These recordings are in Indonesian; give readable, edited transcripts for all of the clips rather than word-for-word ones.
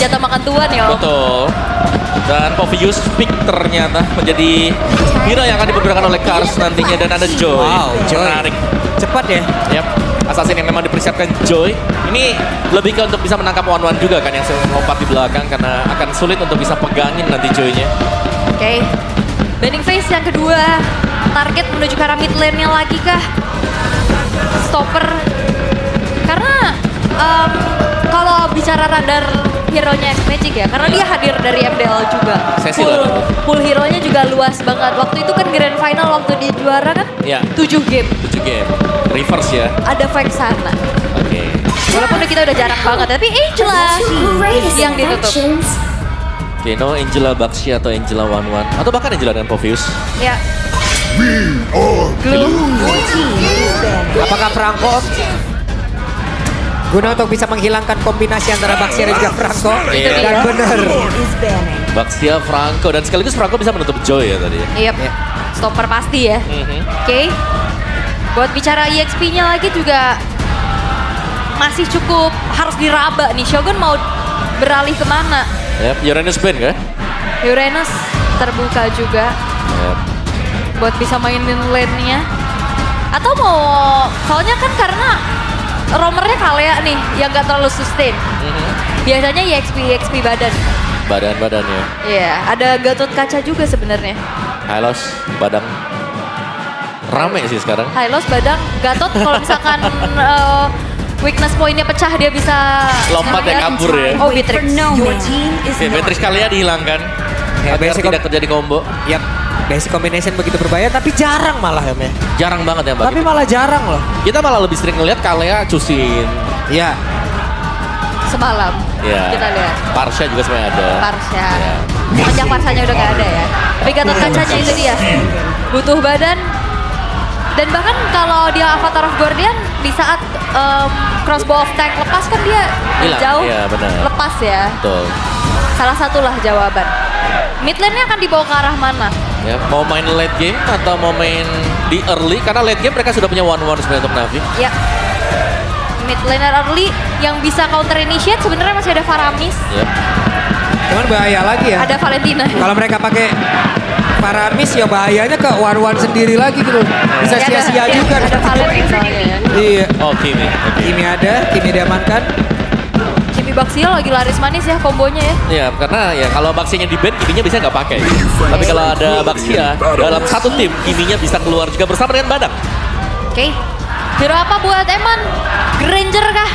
senjata makan tuan ya. Betul. Dan Povius Pick ternyata menjadi hero yang akan dipergunakan oleh Cars nantinya. Dan ada Joy. Wow, Joy. Menarik. Cepat ya. Yap. Assassin yang memang dipersiapkan Joy. Ini lebih ke untuk bisa menangkap one-one juga kan yang lompat di belakang. Karena akan sulit untuk bisa pegangin nanti Joy-nya. Oke. Bending Face yang kedua. Target menuju ke arah mid lane-nya lagi kah? Stopper. Karena kalau bicara radar hero-nya X-Magic ya, karena dia hadir dari MDL juga. Sesi lah. Full hero-nya juga luas banget. Waktu itu kan grand final waktu di juara kan? Ya. 7 game. 7 game. Reverse ya. Ada fight sana. Oke. Walaupun kita udah jarak banget, tapi Angela yang ditutup. Oke, no Angela Baxi atau Angela One-One. Atau bahkan Angela dengan Povius. Ya. Glue. Apakah Franco guna untuk bisa menghilangkan kombinasi antara Baxia dan juga Franco? Iya. Dan benar. Baxia, Franco. Dan sekaligus Franco bisa menutup Joy ya tadi ya. Iya. Stopper pasti ya. Oke. Buat bicara EXP-nya lagi juga masih cukup harus diraba nih. Shogun mau beralih kemana? Yap, Uranus Band kan? Uranus terbuka juga. Yap. Buat bisa mainin lane-nya. Atau mau, soalnya kan karena romernya Kalea nih yang gak terlalu sustain. Biasanya EXP badan. Badan-badan ya. Iya, ada Gatot Kaca juga sebenarnya. Hylos, Badang. Rame sih sekarang. Hylos, Badang, Gatot kalau misalkan weakness point-nya pecah dia bisa Lompat ya, kabur ya. Oh, Beatrix. Oke, Beatrix kalian dihilangkan. Ya, Agar basic tidak terjadi combo. Yap. Basic combination begitu berbahaya, tapi jarang malah ya, Meh. Jarang banget ya Mbak. Tapi malah jarang loh. Kita malah lebih sering ngeliat Kalea cusin. Iya. Semalam Ya. kita lihat. Parsha juga sebenarnya ada. Parsha. Ya. Panjang Parsanya udah gak ada ya. Tapi Gatot Kacanya itu dia. Butuh badan. Dan bahkan kalau dia Avatar of Guardian di saat crossbow of tank lepas kan dia Hilang, jauh iya, benar. lepas ya. Betul. Salah satulah jawaban. Mid lane-nya akan dibawa ke arah mana? Ya, mau main late game atau mau main di early? Karena late game mereka sudah punya one-one sebenarnya untuk Na'Vi. Ya. Mid laner early yang bisa counter initiate sebenarnya masih ada Faramis, Ya. Cuman bahaya lagi ya. ada Valentina. Kalau mereka pakai Paramis ya bahayanya ke one-one sendiri lagi gitu. Bisa Ya, sia-sia ada- juga. Ada Valentina soalnya ya. Iya. Oh, Kimi. Oke. Kimi ada, Kimi diamankan. Jimmy Baxio lagi laris manis ya kombonya ya. Ya, karena ya kalau Baxianya di ban, Kiminya bisa nggak pakai. Tapi kalau ada Baxia dalam satu tim, Kiminya bisa keluar juga bersama dengan Badang. Oke. Hero apa buat Eman? Granger kah?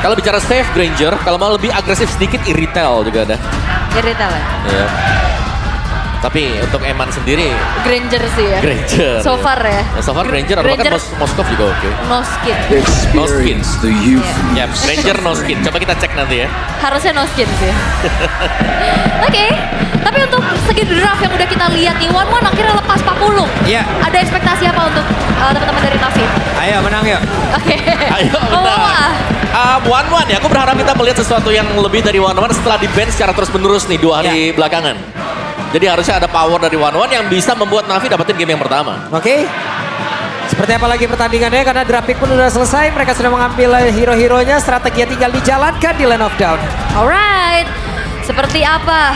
Kalau bicara save Granger, kalau mau lebih agresif sedikit Irritel juga ada. Irital ya. Ya. Tapi untuk Eman sendiri, Granger sih ya. Granger. So far ya. So far Granger, atau bahkan Granger Moskov juga oke. no skin. No skin. Experience the euphony. Ya, Granger no skin. Coba kita cek nanti ya. Harusnya no skin sih. Oke. Tapi untuk segi draft yang udah kita lihat nih, One akhirnya lepas 40. Iya. Ada ekspektasi apa untuk teman-teman dari Na'Vi? Ayo menang yuk. Oke. Ayo, Oh, benar. One-one ya, aku berharap kita melihat sesuatu yang lebih dari one-one setelah di-ban secara terus-menerus nih 2 hari belakangan. Jadi harusnya ada power dari one-one yang bisa membuat Na'Vi dapetin game yang pertama. Oke. Seperti apa lagi pertandingannya karena draft pick pun udah selesai. Mereka sudah mengambil hero-heronya. Strateginya tinggal dijalankan di Land of Dawn. Alright. Seperti apa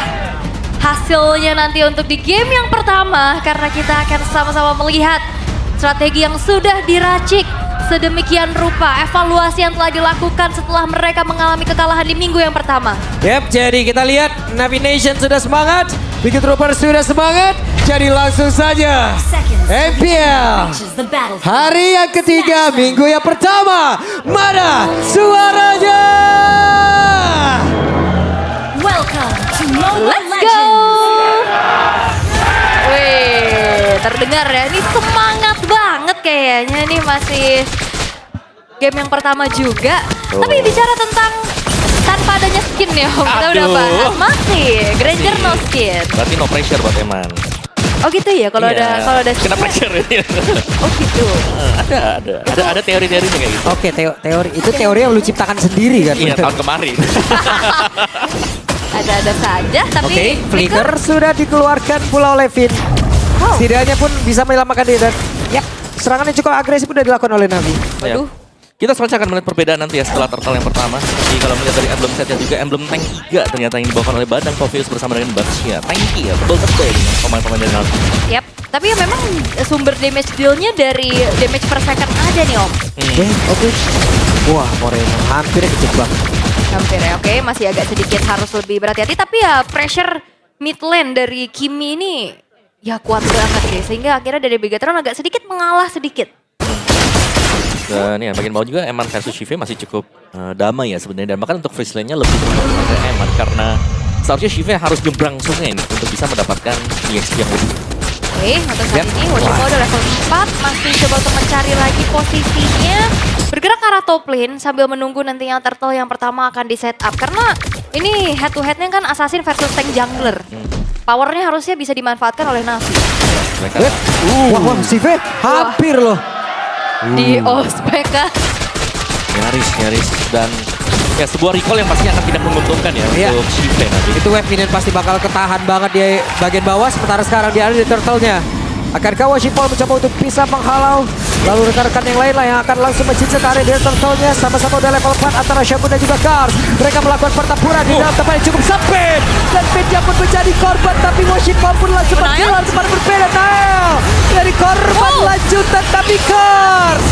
hasilnya nanti untuk di game yang pertama? Karena kita akan sama-sama melihat strategi yang sudah diracik sedemikian rupa. Evaluasi yang telah dilakukan setelah mereka mengalami kekalahan di minggu yang pertama. Yap, jadi kita lihat Na'Vi Nation sudah semangat. Wicked Troopers sudah semangat. Jadi langsung saja MPL hari yang ketiga, minggu yang pertama. Mana suaranya? Let's go! Wih, terdengar ya. Ini semangat banget kayaknya. Ini masih game yang pertama juga. Tapi bicara tentang tanpa adanya skin ya, Om. Kita udah Aduh. bahas. Masih, Granger no skin. Berarti no pressure buat Eman. Oh gitu ya, kalau Iya. ada skin. Kena pressure ya. Oh gitu. Ada teori-teorinya kayak gitu. Oke, teori itu teori yang lu ciptakan sendiri kan? Iya, tahun kemarin. Ada saja, tapi Oke, Flicker sudah dikeluarkan pula oleh Finn. Setidaknya pun bisa menyelamatkan diri dan yap, serangan yang cukup agresif sudah dilakukan oleh Na'Vi. Waduh. Kita sebenarnya akan melihat perbedaan nanti ya setelah Turtle yang pertama. Jadi kalau melihat dari emblem setnya juga, emblem tank 3 ternyata yang dibawakan oleh Badang Kovius bersama dengan Baxia. Tanky ya, betul-betul pemain-pemain dari Navi. Yap, tapi ya memang sumber damage dealnya dari damage per second aja nih Om. Oke. Wah, Moreno hampir kejebak. Hampir ya, oke masih agak sedikit harus lebih berhati-hati. Tapi ya pressure mid lane dari Kimi ini ya kuat banget deh. Sehingga akhirnya dari Bigatron agak sedikit mengalah sedikit. Dan ya bagian bawah juga Eman versus Shive masih cukup damai ya sebenarnya. Dan bahkan untuk freeze lane-nya lebih untung ke Eman karena seharusnya Shive harus nyebrang sungai ini untuk bisa mendapatkan EXP yang lebih. Oke, untuk saat ini Washiko udah level 4, masih coba untuk mencari lagi posisinya. Bergerak ke arah top lane sambil menunggu nantinya Turtle yang pertama akan di set up. Karena ini head to headnya kan Assassin versus tank jungler. Powernya harusnya bisa dimanfaatkan oleh Navi. Wah, Sive hampir loh. Di ospek kah? Nyaris. Dan ya sebuah recall yang pasti akan tidak menguntungkan ya untuk Shive nanti. Itu wave minion pasti bakal ketahan banget di bagian bawah. Sementara sekarang dia ada di turtle-nya. Akankah Washipol mencoba untuk bisa menghalau? Lalu rekan-rekan yang lain lah yang akan langsung mencincit area di turtle-nya. Sama-sama udah level 4 antara Shogun dan juga Kars. Mereka melakukan pertempuran di dalam tempat yang cukup sempit. Dan Fitnya pun menjadi korban. Tapi Washipol pun langsung berjalan tempat berbeda. Nael dari korban lanjutan tapi Kars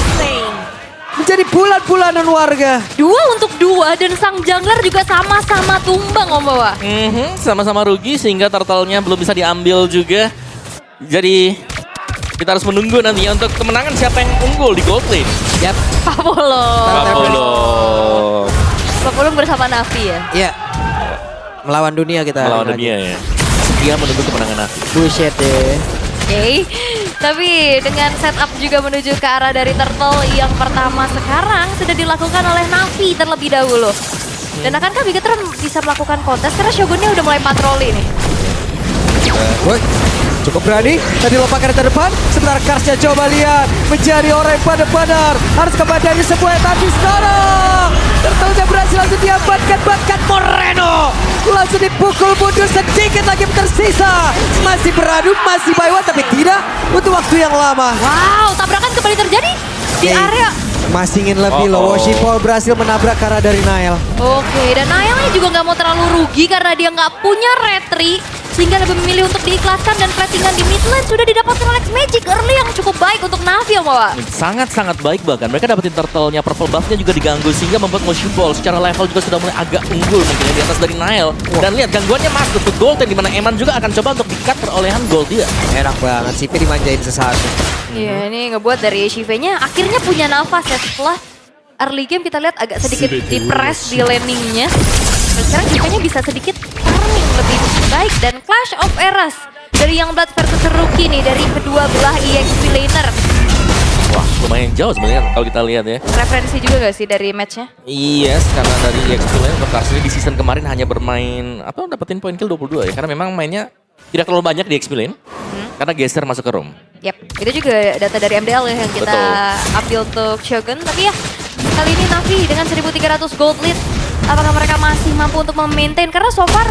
menjadi bulan-bulanan warga. 2 untuk 2 dan sang jungler juga sama-sama tumbang Om Bawa. Sama-sama rugi sehingga turtle-nya belum bisa diambil juga. Jadi kita harus menunggu nantinya untuk kemenangan siapa yang unggul di gold lane. Yap. Papolo bersama Navi ya. Iya. Melawan dunia kita. Melawan dunia ya. Dia menunggu kemenangan Navi. Buset deh. Oke, tapi dengan setup juga menuju ke arah dari Turtle yang pertama sekarang sudah dilakukan oleh Navi terlebih dahulu. Dan akankah Bigatron bisa melakukan kontes karena Shogunnya udah mulai patroli nih. Cukup berani, tadi lompat ke depan, sebentar Karsnya coba lihat, menjadi orang yang benar-benar harus kembali sebuah tapi sekarang Turtle-nya berhasil langsung diamankan, bahkan Moreno langsung dipukul mundur sedikit lagi tersisa, masih beradu, masih by one, tapi tidak butuh waktu yang lama. Wow, tabrakan kembali terjadi di area. Masih ingin lebih loh, Washipol berhasil menabrak ke arah dari Nael. Oke, dan Naelnya juga nggak mau terlalu rugi karena dia nggak punya retri. Sehingga lebih memilih untuk diikhlaskan dan platingan di mid lane sudah didapatkan oleh Magic early yang cukup baik untuk Navi ya Bawa. Sangat-sangat baik bahkan. Mereka dapetin turtle-nya, purple buff-nya juga diganggu sehingga membuat Washipol secara level juga sudah mulai agak unggul mungkin di atas dari Nael. Dan lihat gangguannya masuk ke gold di mana Eman juga akan coba untuk di-cut perolehan gold dia. Enak banget, Sipi dimanjain sesaat. Iya, ini ngebuat dari Shive-nya akhirnya punya nafas ya setelah early game kita lihat agak sedikit di-press di landing-nya. Dan sekarang Shive-nya bisa sedikit farming lebih baik dan Clash of Eras dari Youngblood versus Rookie nih dari kedua belah EXP laner. Wah, lumayan jauh sebenarnya kalau kita lihat ya. Referensi juga gak sih dari match-nya? Yes, karena dari EXP lane untuk Kars di season kemarin hanya bermain dapetin point kill 22 ya. Karena memang mainnya tidak terlalu banyak di EXP lane. Karena geser masuk ke room. Yap, itu juga data dari MDL ya yang kita ambil untuk Shogun. Tapi ya, kali ini Navi dengan 1300 gold lead. Apakah mereka masih mampu untuk memaintain? Karena so far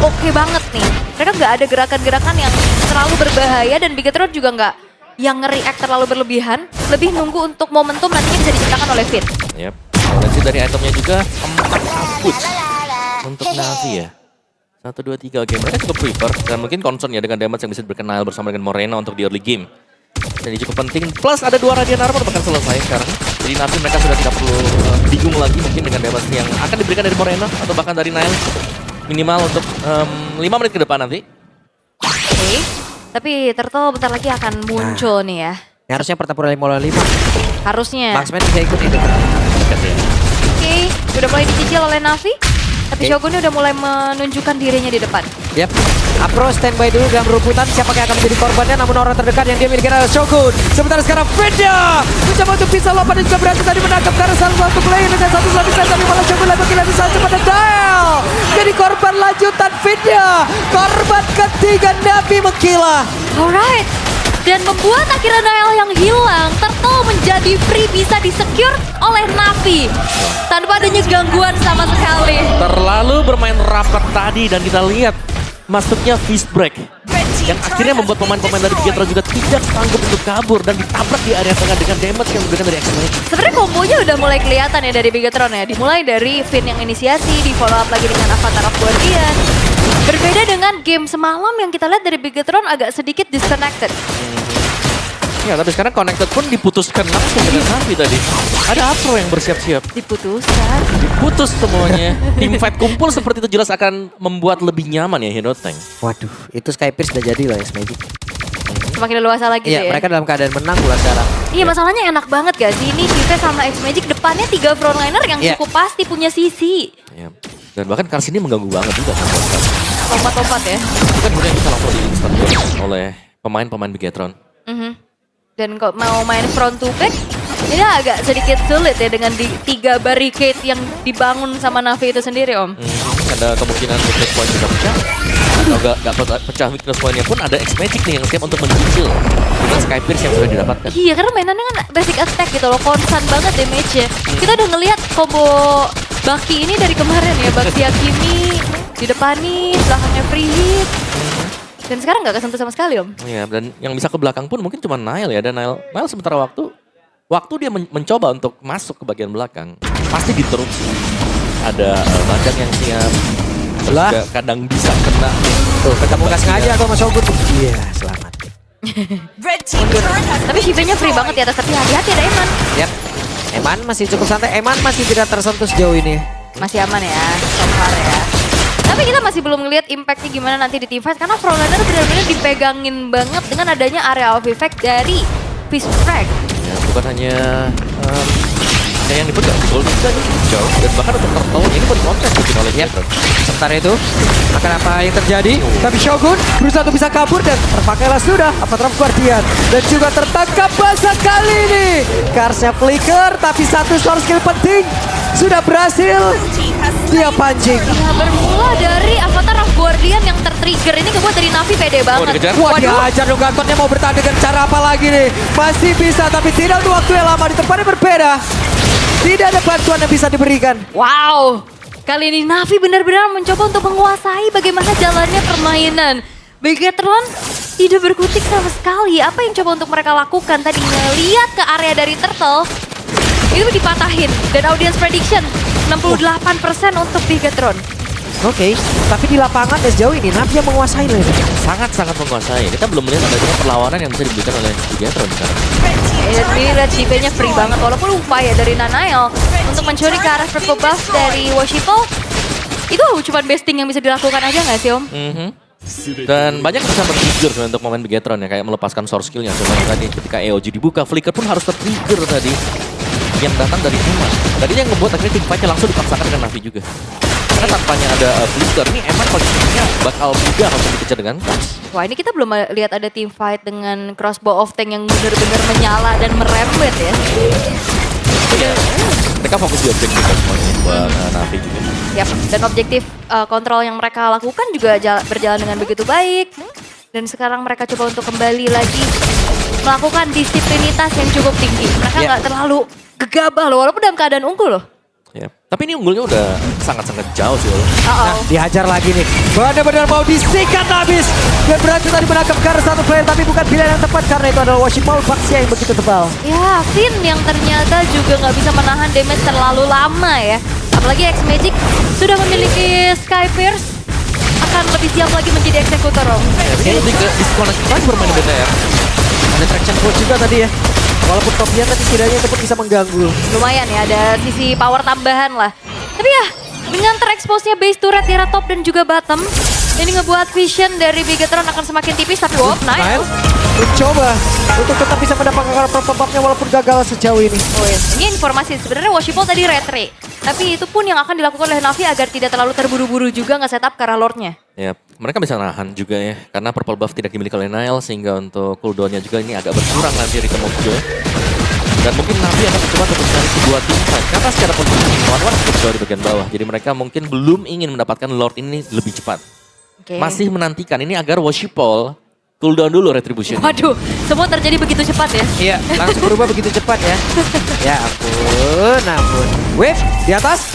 oke banget nih. Mereka nggak ada gerakan-gerakan yang terlalu berbahaya dan Bigatron juga nggak yang nge-react terlalu berlebihan. Lebih nunggu untuk momentum nantinya bisa diciptakan oleh Fit. Yap, dan dari itemnya juga 4 output untuk Navi ya. 1, 2, 3, oke mereka cukup prefer dan mungkin concern ya dengan damage yang bisa berkenal bersama dengan Moreno untuk di early game. Dan ini cukup penting, plus ada 2 Radiant Armor bahkan selesai sekarang. Jadi nanti mereka sudah tidak perlu bingung lagi mungkin dengan damage yang akan diberikan dari Moreno atau bahkan dari Nael. Minimal untuk 5 menit ke depan nanti. Oke, tapi Turtle bentar lagi akan muncul nih ya. Ini harusnya pertempuran 5 Harusnya. Marksman bisa ikut itu. Oke, udah mulai dicicil oleh Navi. Tapi Shogun udah mulai menunjukkan dirinya di depan. Yap, Apro standby dulu dalam rumputan. Siapa yang akan menjadi korbannya? Namun orang terdekat yang dia miliki adalah Shogun. Sementara sekarang Fedya mencoba untuk bisa lompat dan juga berhasil tadi menangkap karena salah satu player dengan satu lapisan. Tapi malah Shogun lagi lagi saja pada Dael. Jadi korban lanjutan Fedya. Korban ketiga Navi mengkilah. Alright. Dan membuat akhirnya Nael yang hilang, Turtle menjadi free bisa di-secure oleh Navi. Tanpa adanya gangguan sama sekali. Terlalu bermain rapat tadi dan kita lihat masuknya fist break. yang akhirnya membuat pemain-pemain dari Bigetron juga tidak sanggup untuk kabur dan ditabrak di area tengah dengan damage yang diberikan dari X-Magic. Sebenarnya kombonya udah mulai kelihatan ya dari Bigetron ya. Dimulai dari Finn yang inisiasi, di follow up lagi dengan Avatar of Guardian. Berbeda dengan game semalam yang kita lihat dari Bigetron agak sedikit disconnected. Ya, tapi sekarang Connected pun diputuskan langsung dengan Navi tadi. Ada Afro yang bersiap-siap. Diputuskan. Diputus semuanya. Tim fight kumpul seperti itu jelas akan membuat lebih nyaman ya Hero Tank. Waduh, itu Skypiea sudah jadi lah X-Magic. Semakin leluasa lagi Iya, tuh ya. mereka dalam keadaan menang pula sekarang. Iya, masalahnya enak banget gak sih? Ini Vive sama X-Magic depannya 3 frontliner yang Iya. cukup pasti punya sisi. Ya. Dan bahkan Kars ini mengganggu banget juga kan. Lompat-lompat ya. Itu kan kemudian bisa langsung di instant oleh pemain-pemain Bigetron. Dan kok mau main front to back, ini agak sedikit sulit ya dengan 3 barricade yang dibangun sama Navi itu sendiri, Om. Ada kemungkinan weakness point juga pecah. Atau gak pecah weakness point-nya pun ada X-Magic nih yang siap untuk mencicil dengan Skypiea yang sudah didapatkan. Iya, karena mainannya kan basic attack gitu loh, konstan banget damage-nya. Kita udah ngelihat combo Baki ini dari kemarin ya, Baki Yakimi di depan nih, belakangnya free hit. Dan sekarang nggak kesentuh sama sekali, Om. Iya, dan yang bisa ke belakang pun mungkin cuma Nile ya. Dan Nile sementara waktu dia mencoba untuk masuk ke bagian belakang, pasti diterupsi. Ada Bandang yang siap, Lah. juga kadang bisa kena nih. Tuh, ketemu nggak sengaja kalau Mas Ogun. Iya, selamat. Tapi Shiva-nya free banget di atas, tapi hati-hati ada Eman. Yap. Eman masih cukup santai. Eman masih tidak tersentuh sejauh ini. Masih aman ya, so far ya. Tapi kita masih belum ngelihat impactnya gimana nanti di teamfight, karena frontliner benar-benar dipegangin banget dengan adanya area of effect dari Fist Frag. Ya, bukan hanya yang disebut gol juga nih jauh, dan bahkan untuk turtle ini pun kontes mungkin oleh Bigetron. Sementara itu, akan apa yang terjadi? Tapi Shogun berusaha untuk bisa kabur dan terpakailah sudah Avatar of Guardian. Dan juga tertangkap basah kali ini. Karsnya flicker, tapi satu source skill penting sudah berhasil. Dia pancing. Ya, bermula dari Avatar of Guardian yang tertrigger ini kebuat dari Navi pede banget. dikejar. Wah, dihajar dong Gantotnya, mau bertahan dengan cara apa lagi nih? Masih bisa, tapi tidak untuk waktu yang lama. Di tempatnya berbeda. Tidak ada bantuan yang bisa diberikan. Wow, kali ini Navi benar-benar mencoba untuk menguasai bagaimana jalannya permainan. Bigetron tidak berkutik sama sekali. Apa yang coba untuk mereka lakukan tadinya? Lihat ke area dari Turtle, itu dipatahin. Dan audience prediction 68% untuk Bigetron. Oke, tapi di lapangan dan sejauh ini Navi yang menguasai loh. Sangat-sangat menguasai. Kita belum melihat adanya perlawanan yang bisa diberikan oleh Bigetron sekarang. Ini lihat Shiva-nya free banget, walaupun upaya dari Nanael untuk mencuri ke arah purple buff dari Worshipful, itu cuma besting yang bisa dilakukan aja nggak sih, Om? Dan banyak bisa men-trigger sebenarnya untuk momen Bigetron ya, kayak melepaskan source skill-nya. Contohnya tadi ketika EOG dibuka, Flicker pun harus ter-trigger tadi. Yang datang dari Eman. Tadi yang membuat akhirnya tim fight-nya langsung dipaksakan dengan Navi juga. Karena tanpanya ada Flicker, ini Eman posisinya bakal mudah untuk dikejar dengan Kars. Wah, ini kita belum lihat ada team fight dengan crossbow of tank yang benar-benar menyala dan merembet ya. Mereka fokus di objektif kan semuanya buat Navi juga. Yap, dan objektif kontrol yang mereka lakukan juga berjalan dengan begitu baik. Dan sekarang mereka coba untuk kembali lagi melakukan disiplinitas yang cukup tinggi. Mereka nggak terlalu gegabah loh, walaupun dalam keadaan unggul loh. Ya. Tapi ini unggulnya udah sangat-sangat jauh sih. Nah, dihajar lagi nih. Benar-benar mau disikat habis. Dan berhasil tadi menangkap Kars satu player, tapi bukan pilihan yang tepat karena itu adalah Worshipful Baxia yang begitu tebal. Ya, Finn yang ternyata juga nggak bisa menahan damage terlalu lama ya. Apalagi X-Magic sudah memiliki Skypiea, akan lebih siap lagi menjadi eksekutor, Om. Ini lebih ke disconnect lagi bermain BTR. Ada traction point juga tadi ya. Walaupun topnya tapi setidaknya itu pun bisa mengganggu. Lumayan ya, ada sisi power tambahan lah. Tapi ya, dengan tereksposnya base turret di arah top dan juga bottom, ini ngebuat vision dari Bigetron akan semakin tipis. Tapi Nile mencoba untuk tetap bisa mendapatkan pop-up-nya walaupun gagal sejauh ini. Oh ya, ini informasi sebenarnya Worshipful tadi retry. Tapi itu pun yang akan dilakukan oleh Navi agar tidak terlalu terburu-buru juga nge-setup ke arah Lordnya. Ya, mereka bisa nahan juga ya. Karena purple buff tidak dimiliki oleh Nile, sehingga untuk cooldown-nya juga ini agak berkurang nanti Rhythm of Joy. Dan mungkin Navi akan mencoba untuk mencari sebuah team fight. Karena secara posisi lawan cukup jauh di bagian bawah. Jadi mereka mungkin belum ingin mendapatkan Lord ini lebih cepat. Masih menantikan ini agar Worshipful cooldown dulu retribution. Waduh, semua terjadi begitu cepat ya. Iya, langsung berubah begitu cepat ya. Ya ampun. Wave di atas.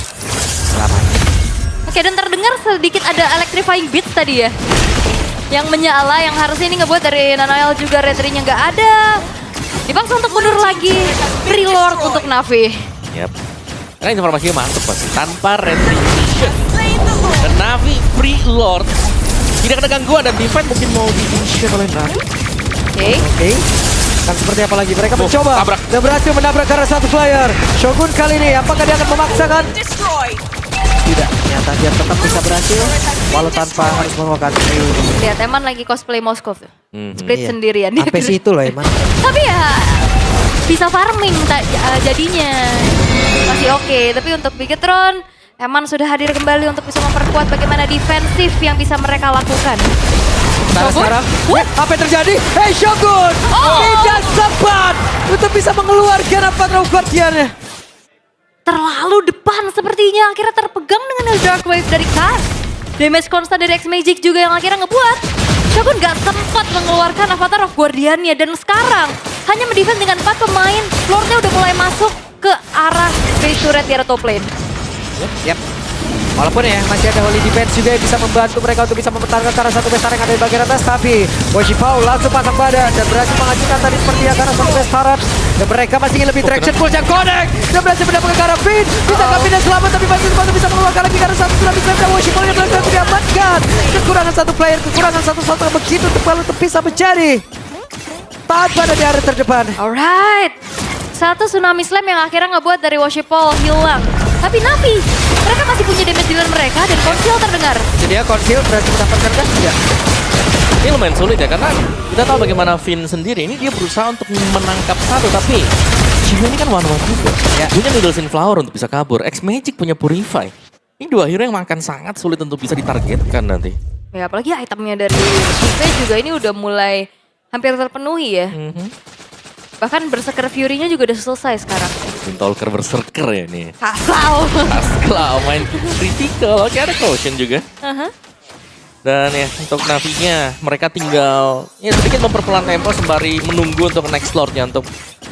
Selamat. Oke, dan terdengar sedikit ada electrifying beats tadi ya. yang menyala, yang harusnya ini ngebuat dari Nanael juga retry-nya nggak ada. Dipaksa untuk mundur lagi, Freelord untuk Navi. Yap. Karena informasinya mantap pasti. Tanpa retribution. Dan Navi Freelord tidak ada gangguan dan defense mungkin mau di-initiate oleh Navi. Oke. Kan seperti apa lagi? Mereka Oh, mencoba tabrak. dan berhasil menabrak karena satu player. Shogun kali ini, apakah dia akan memaksakan? Tidak, ternyata dia tetap bisa berhasil walau tanpa harus memakan. Lihat Eman lagi cosplay Moskov tuh. Split Iya. sendirian. Dia Sampai situ loh emang. Tapi ya bisa farming jadinya. Masih oke. Tapi untuk Bigetron, Eman sudah hadir kembali untuk bisa memperkuat bagaimana defensif yang bisa mereka lakukan. Sementara Shogun? sekarang, apa yang terjadi? Hey Shogun! Tidak sempat untuk bisa mengeluarkan apa Guardian-nya. Terlalu depan sepertinya, akhirnya terpegang dengan Dark Wave dari Kars. Damage konstan dari X-Magic juga yang akhirnya ngebuat Shogun gak sempat mengeluarkan Avatar of Guardian-nya. Dan sekarang hanya mendefend dengan 4 pemain, Lordnya udah mulai masuk ke arah base turret di arah top lane. Yap. Walaupun ya masih ada Holy Defense juga yang bisa membantu mereka untuk bisa mempertahankan salah satu besar yang ada di bagian atas. Tapi Woshipao langsung pasang badan dan berhasil mengajukan tadi sepertinya karena satu besar. Dan mereka masih ingin lebih traction push yang connect. Dan berhasil mendapatkan ke arah Finn. Bisa Finn dan selamat tapi masih sempat bisa mengeluarkan lagi karena satu sudah bisa dan Woshipao yang berhasil diamankan. Kekurangan satu player, kekurangan satu-satu begitu untuk bisa menjadi tanpa ada di area terdepan. Alright. Satu tsunami slam yang akhirnya ngebuat dari Woshipol hilang. Tapi Navi, mereka masih punya damage dealer mereka dan konsil terdengar. Jadi ya Conceal berhasil mendapatkan kan? Tidak. Ini lumayan sulit ya karena kita tahu bagaimana Finn sendiri ini dia berusaha untuk menangkap satu tapi Jiwa ini kan one-one juga. Ya. Punya Needles in Flower untuk bisa kabur. X-Magic punya Purify. Ini dua hero yang makan sangat sulit untuk bisa ditargetkan nanti. Ya apalagi itemnya dari Shiva juga ini udah mulai hampir terpenuhi ya. Bahkan Berserker Fury-nya juga udah selesai sekarang. Windtalker Berserker ya ini. Kasau. Askelaw main critical. Oke ada Caution juga. Dan ya untuk Navinya mereka tinggal ya sedikit memperpelan tempo sembari menunggu untuk next slotnya untuk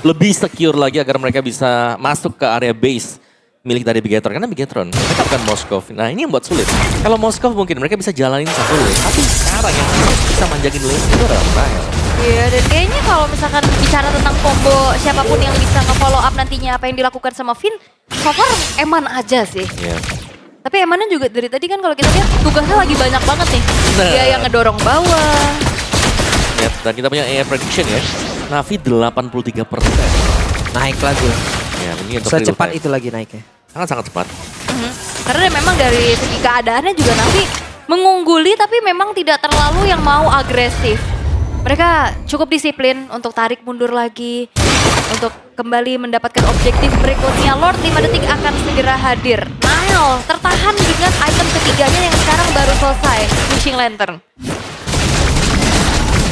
lebih secure lagi agar mereka bisa masuk ke area base milik dari Bigetron. Karena Bigetron mereka bukan Moskov. Nah ini yang buat sulit. Kalau Moskov mungkin mereka bisa jalanin satu lane. Tapi sekarang yang harus bisa manjagin lane itu adalah Nile. Iya dan kayaknya kalau misalkan bicara tentang combo siapapun yang bisa nge-follow up nantinya apa yang dilakukan sama Finn, so far Eman aja sih. Iya. Tapi Emannya juga dari tadi kan kalau kita lihat tugasnya lagi banyak banget nih. Nah. Dia yang ngedorong bawah. Ya, dan kita punya AI prediction ya. Navi 83%. Naik lagi. Ya, ini untuk Secepat real time. itu lagi naiknya. Sangat-sangat cepat. Karena memang dari segi keadaannya juga Navi mengungguli tapi memang tidak terlalu yang mau agresif. Mereka cukup disiplin untuk tarik mundur lagi. Untuk kembali mendapatkan objektif berikutnya. Lord 5 detik akan segera hadir. Nile tertahan dengan item ketiganya yang sekarang baru selesai. Wishing Lantern.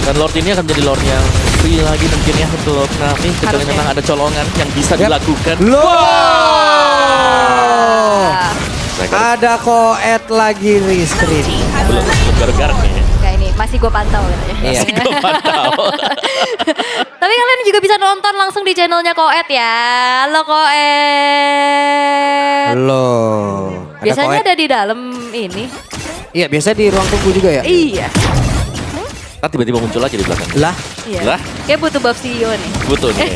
Dan Lord ini akan menjadi Lord yang free lagi mungkin ya untuk Navi. Kecuali Harusnya. memang ada colongan yang bisa dilakukan. Ah. Mereka Ada koet lagi Ristrit. belum garuk-garuk nih. Kayak ini masih gue pantau katanya. Iya. Masih gue pantau. Tapi kalian juga bisa nonton langsung di channelnya Koet ya. Halo Koet. Loh. Biasanya ada di dalam ini. Iya biasa di ruang tunggu juga ya? Iya. Ntar tiba-tiba muncul aja di belakang. Lah. Iya. Lah. Kayak butuh buff CEO nih. Butuh nih.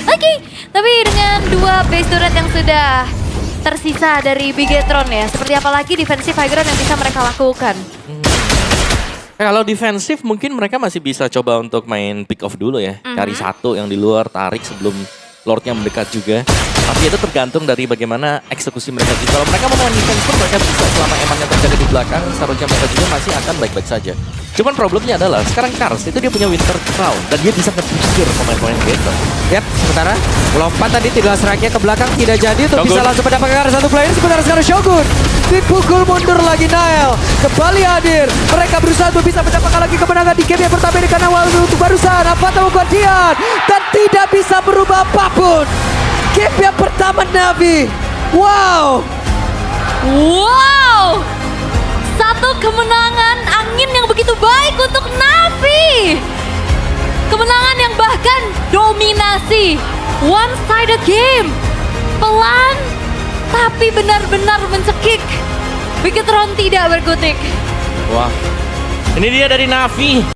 Oke, tapi dengan dua base turret yang sudah tersisa dari Bigetron ya. Seperti apa lagi defensif high ground yang bisa mereka lakukan? Kalau defensif mungkin mereka masih bisa coba untuk main pick off dulu ya. Cari satu yang di luar, tarik sebelum Lordnya mendekat juga. Tapi itu tergantung dari bagaimana eksekusi mereka. Kalau mereka mau main defense pun mereka bisa selama emangnya terjaga di belakang. Seharusnya mereka juga masih akan baik-baik saja. Cuman problemnya adalah sekarang Kars itu dia punya Winter Crown. Dan dia bisa nge-pusher pemain-pemain Bigetron. Yap, sementara lompat tadi tidak serangnya ke belakang tidak jadi untuk Shogun. bisa langsung mendapatkan satu player. Sementara sekarang Shogun dipukul mundur lagi Nile kembali hadir. Mereka berusaha untuk bisa mendapatkan lagi kemenangan di game yang pertama ini karena waktu untuk barusan apa tahu Guardian dan tidak bisa berubah apapun. Game yang pertama Navi. Wow. Wow! Satu kemenangan angin yang begitu baik untuk Navi. Kemenangan yang bahkan dominasi. One-sided game. Pelan, tapi benar-benar mencekik. Bigetron tidak berkutik. Wah, Ini dia dari Navi.